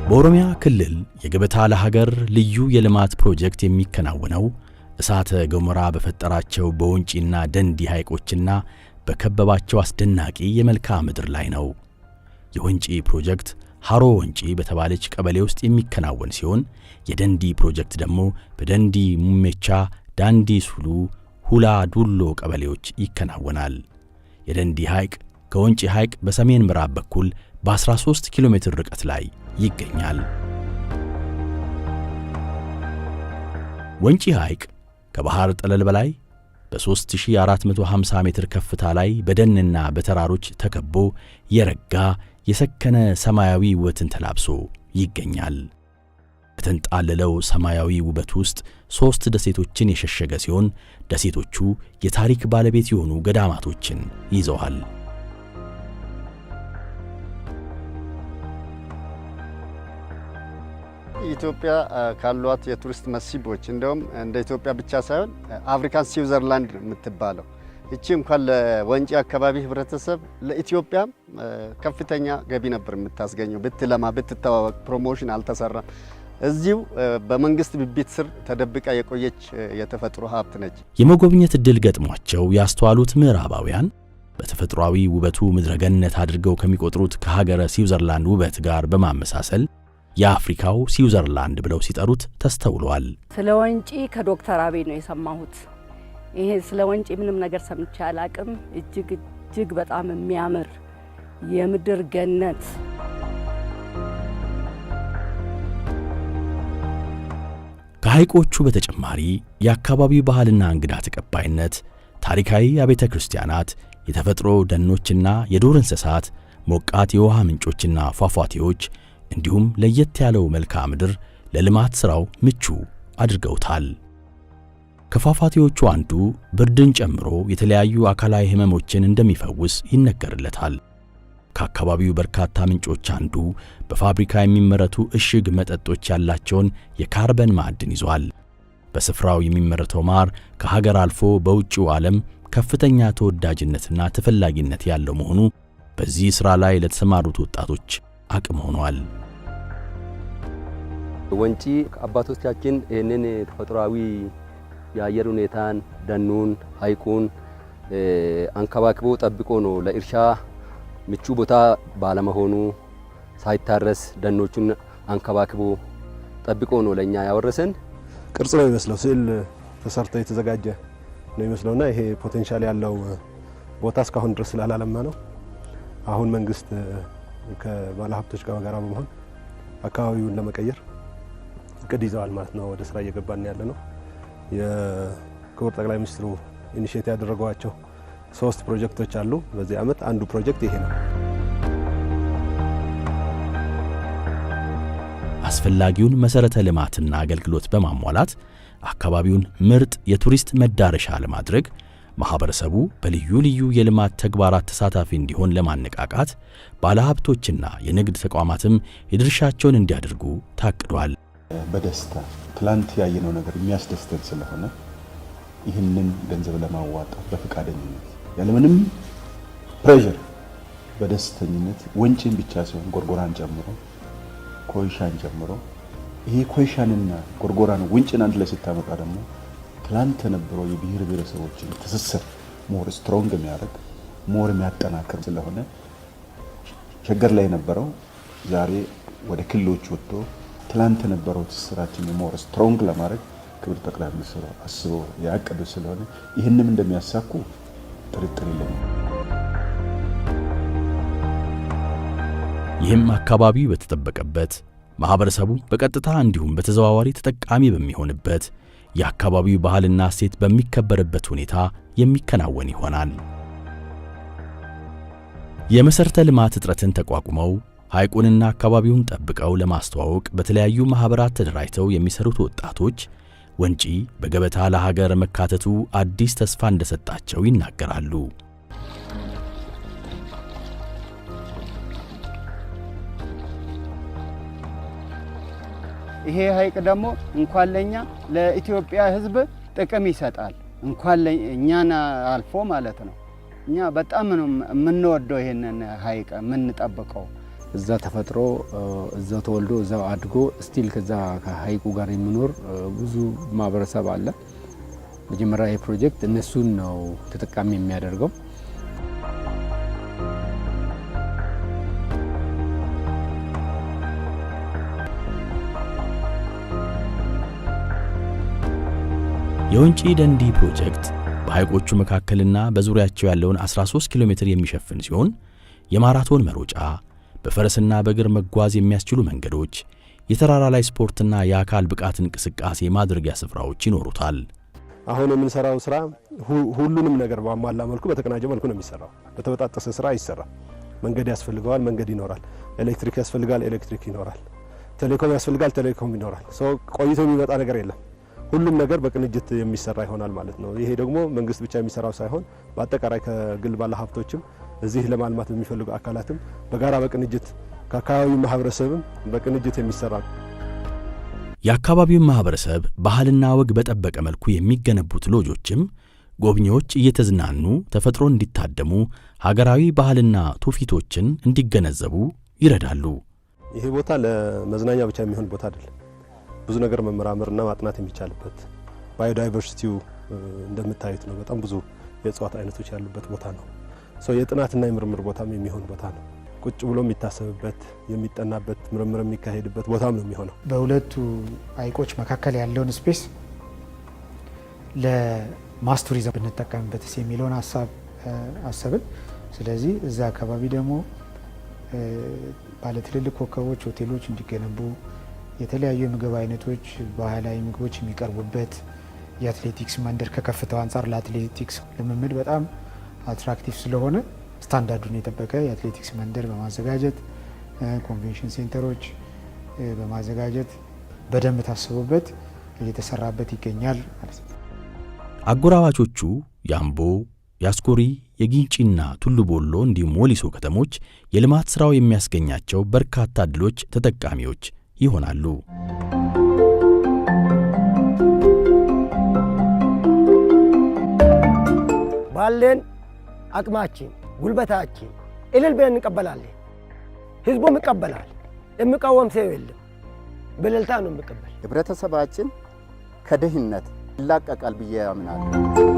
በኦሮሚያ ክልል የገበታ ለሀገር ልዩ የልማት ፕሮጀክት የሚከናወነው እሳተ ገሞራ በፈጠራቸው በወንጪና ደንዲ ሐይቆችና በከበባቸው አስደናቂ የመልክዓ ምድር ላይ ነው። የወንጪ ፕሮጀክት ሃሮ ወንጪ በተባለች ቀበሌ ውስጥ የሚከናወን ሲሆን የደንዲ ፕሮጀክት ደግሞ በደንዲ ሙሜቻ፣ ዳንዲ ሱሉ፣ ሁላ ዱሎ ቀበሌዎች ይከናወናል። የደንዲ ሐይቅ ከወንጪ ሐይቅ በሰሜን ምዕራብ በኩል በ13 ኪሎ ሜትር ርቀት ላይ ይገኛል። ወንጪ ሐይቅ ከባህር ጠለል በላይ በ3450 ሜትር ከፍታ ላይ በደንና በተራሮች ተከቦ የረጋ የሰከነ ሰማያዊ ውበትን ተላብሶ ይገኛል። በተንጣለለው ሰማያዊ ውበት ውስጥ 3 ደሴቶችን የሸሸገ ሲሆን ደሴቶቹ የታሪክ ባለቤት የሆኑ ገዳማቶችን ይዘዋል። ኢትዮጵያ ካሏት የቱሪስት መስህቦች እንደውም እንደ ኢትዮጵያ ብቻ ሳይሆን አፍሪካን ስዊዘርላንድ የምትባለው እቺ እንኳን ለወንጪ አካባቢ ህብረተሰብ ለኢትዮጵያ ከፍተኛ ገቢ ነበር የምታስገኘው። ብትለማ ብትተዋወቅ ፕሮሞሽን አልተሰራም። እዚሁ በመንግስት ብቢት ስር ተደብቃ የቆየች የተፈጥሮ ሀብት ነች። የመጎብኘት እድል ገጥሟቸው ያስተዋሉት ምዕራባውያን በተፈጥሯዊ ውበቱ ምድረገነት አድርገው ከሚቆጥሩት ከሀገረ ስዊዘርላንድ ውበት ጋር በማመሳሰል የአፍሪካው ስዊዘርላንድ ብለው ሲጠሩት ተስተውሏል። ስለ ወንጪ ከዶክተር አቤ ነው የሰማሁት። ይሄ ስለ ወንጪ ምንም ነገር ሰምቼ አላቅም። እጅግ በጣም የሚያምር የምድር ገነት። ከሐይቆቹ በተጨማሪ የአካባቢው ባህልና እንግዳ ተቀባይነት፣ ታሪካዊ አብያተ ክርስቲያናት፣ የተፈጥሮ ደኖችና የዱር እንስሳት፣ ሞቃት የውሃ ምንጮችና ፏፏቴዎች እንዲሁም ለየት ያለው መልክዓ ምድር ለልማት ሥራው ምቹ አድርገውታል። ከፏፏቴዎቹ አንዱ ብርድን ጨምሮ የተለያዩ አካላዊ ሕመሞችን እንደሚፈውስ ይነገርለታል። ከአካባቢው በርካታ ምንጮች አንዱ በፋብሪካ የሚመረቱ እሽግ መጠጦች ያላቸውን የካርበን ማዕድን ይዟል። በስፍራው የሚመረተው ማር ከሀገር አልፎ በውጭው ዓለም ከፍተኛ ተወዳጅነትና ተፈላጊነት ያለው መሆኑ በዚህ ሥራ ላይ ለተሰማሩት ወጣቶች አቅም ሆኗል። ወንጪ አባቶቻችን ይህንን ተፈጥሯዊ የአየር ሁኔታን፣ ደኑን፣ ሐይቁን አንከባክቦ ጠብቆ ነው ለእርሻ ምቹ ቦታ ባለመሆኑ ሳይታረስ ደኖቹን አንከባክቦ ጠብቆ ነው ለኛ ያወረሰን። ቅርጽ ነው የሚመስለው፣ ስዕል ተሰርቶ የተዘጋጀ ነው የሚመስለውና ይሄ ፖቴንሻል ያለው ቦታ እስካሁን ድረስ ስላላለማ ነው አሁን መንግስት ከባለሀብቶች ጋር በጋራ በመሆን አካባቢውን ለመቀየር እቅድ ይዘዋል ማለት ነው። ወደ ስራ እየገባን ያለ ነው። የክቡር ጠቅላይ ሚኒስትሩ ኢኒሼቲቭ ያደረጓቸው 3 ፕሮጀክቶች አሉ። በዚህ ዓመት አንዱ ፕሮጀክት ይሄ ነው። አስፈላጊውን መሰረተ ልማትና አገልግሎት በማሟላት አካባቢውን ምርጥ የቱሪስት መዳረሻ ለማድረግ ማህበረሰቡ በልዩ ልዩ የልማት ተግባራት ተሳታፊ እንዲሆን ለማነቃቃት ባለሀብቶችና የንግድ ተቋማትም የድርሻቸውን እንዲያደርጉ ታቅዷል። በደስታ ትላንት ያየነው ነገር የሚያስደስተን ስለሆነ ይህንን ገንዘብ ለማዋጣት በፈቃደኝነት ያለምንም ፕሬሸር በደስተኝነት ወንጪን ብቻ ሳይሆን ጎርጎራን ጨምሮ ኮይሻን ጨምሮ ይሄ ኮይሻንና ጎርጎራን ወንጪን አንድ ላይ ስታመጣ ደግሞ ትላንት የነበረው የብሔር ብሔረሰቦችን ትስስር ሞር ስትሮንግ የሚያደርግ ሞር የሚያጠናክር ስለሆነ ሸገር ላይ የነበረው ዛሬ ወደ ክልሎች ወጥቶ ትላንት የነበረው ትስስራችን ሞር ስትሮንግ ለማድረግ ክብር ጠቅላይ ሚኒስትሩ አስበው ያቀዱ ስለሆነ ይህንም እንደሚያሳኩ ጥርጥር የለኝም። ይህም አካባቢው በተጠበቀበት ማህበረሰቡ በቀጥታ እንዲሁም በተዘዋዋሪ ተጠቃሚ በሚሆንበት የአካባቢው ባህልና እሴት በሚከበርበት ሁኔታ የሚከናወን ይሆናል። የመሰረተ ልማት እጥረትን ተቋቁመው ሐይቁንና አካባቢውን ጠብቀው ለማስተዋወቅ በተለያዩ ማህበራት ተደራጅተው የሚሰሩት ወጣቶች ወንጪ በገበታ ለሀገር መካተቱ አዲስ ተስፋ እንደሰጣቸው ይናገራሉ። ይሄ ሐይቅ ደግሞ እንኳን ለኛ ለኢትዮጵያ ሕዝብ ጥቅም ይሰጣል። እንኳን ለኛና አልፎ ማለት ነው። እኛ በጣም ነው የምንወደው ይሄንን ሐይቅ የምንጠብቀው። እዛ ተፈጥሮ እዛው ተወልዶ እዛው አድጎ ስቲል ከዛ ከሀይቁ ጋር የሚኖር ብዙ ማህበረሰብ አለ። መጀመሪያ ይህ ፕሮጀክት እነሱን ነው ተጠቃሚ የሚያደርገው። የወንጪ ደንዲ ፕሮጀክት በሐይቆቹ መካከልና በዙሪያቸው ያለውን 13 ኪሎ ሜትር የሚሸፍን ሲሆን የማራቶን መሮጫ፣ በፈረስና በእግር መጓዝ የሚያስችሉ መንገዶች፣ የተራራ ላይ ስፖርትና የአካል ብቃት እንቅስቃሴ ማድረጊያ ስፍራዎች ይኖሩታል። አሁን የምንሰራው ስራ ሁሉንም ነገር በማሟላ መልኩ በተቀናጀ መልኩ ነው የሚሰራው። በተበጣጠሰ ስራ አይሰራም። መንገድ ያስፈልገዋል፣ መንገድ ይኖራል። ኤሌክትሪክ ያስፈልጋል፣ ኤሌክትሪክ ይኖራል። ቴሌኮም ያስፈልጋል፣ ቴሌኮም ይኖራል። ቆይቶ የሚመጣ ነገር የለም። ሁሉም ነገር በቅንጅት የሚሰራ ይሆናል ማለት ነው። ይሄ ደግሞ መንግስት ብቻ የሚሰራው ሳይሆን በአጠቃላይ ከግል ባለሀብቶችም እዚህ ለማልማት የሚፈልጉ አካላትም በጋራ በቅንጅት ከአካባቢው ማህበረሰብም በቅንጅት የሚሰራ። የአካባቢው ማህበረሰብ ባህልና ወግ በጠበቀ መልኩ የሚገነቡት ሎጆችም ጎብኚዎች እየተዝናኑ ተፈጥሮ እንዲታደሙ፣ ሀገራዊ ባህልና ትውፊቶችን እንዲገነዘቡ ይረዳሉ። ይሄ ቦታ ለመዝናኛ ብቻ የሚሆን ቦታ አይደለም። ብዙ ነገር መመራመርና ማጥናት የሚቻልበት ባዮዳይቨርሲቲው እንደምታዩት ነው። በጣም ብዙ የእጽዋት አይነቶች ያሉበት ቦታ ነው። የጥናትና የምርምር ቦታም የሚሆን ቦታ ነው። ቁጭ ብሎ የሚታሰብበት የሚጠናበት ምርምር የሚካሄድበት ቦታም ነው የሚሆነው። በሁለቱ ሐይቆች መካከል ያለውን ስፔስ ለማስ ቱሪዝም ብንጠቀምበትስ የሚለውን ሀሳብ አሰብን። ስለዚህ እዛ አካባቢ ደግሞ ባለ ትልልቅ ኮከቦች ሆቴሎች እንዲገነቡ፣ የተለያዩ የምግብ አይነቶች ባህላዊ ምግቦች የሚቀርቡበት፣ የአትሌቲክስ መንደር ከከፍታው አንጻር ለአትሌቲክስ ልምምድ በጣም አትራክቲቭ ስለሆነ ስታንዳርዱን የጠበቀ የአትሌቲክስ መንደር በማዘጋጀት ኮንቬንሽን ሴንተሮች በማዘጋጀት በደንብ ታስቦበት እየተሰራበት ይገኛል ማለት ነው። አጎራባቾቹ የአምቦ፣ የአስኮሪ፣ የጊንጪና ቱሉ ቦሎ እንዲሁም ወሊሶ ከተሞች የልማት ሥራው የሚያስገኛቸው በርካታ ዕድሎች ተጠቃሚዎች ይሆናሉ። ባለን አቅማችን ጉልበታችን እልል ብለን እንቀበላለን። ህዝቡም ይቀበላል። የሚቃወም ሰው የለም። በእልልታ ነው የሚቀበል። ህብረተሰባችን ከድህነት ይላቀቃል ብዬ አምናለሁ።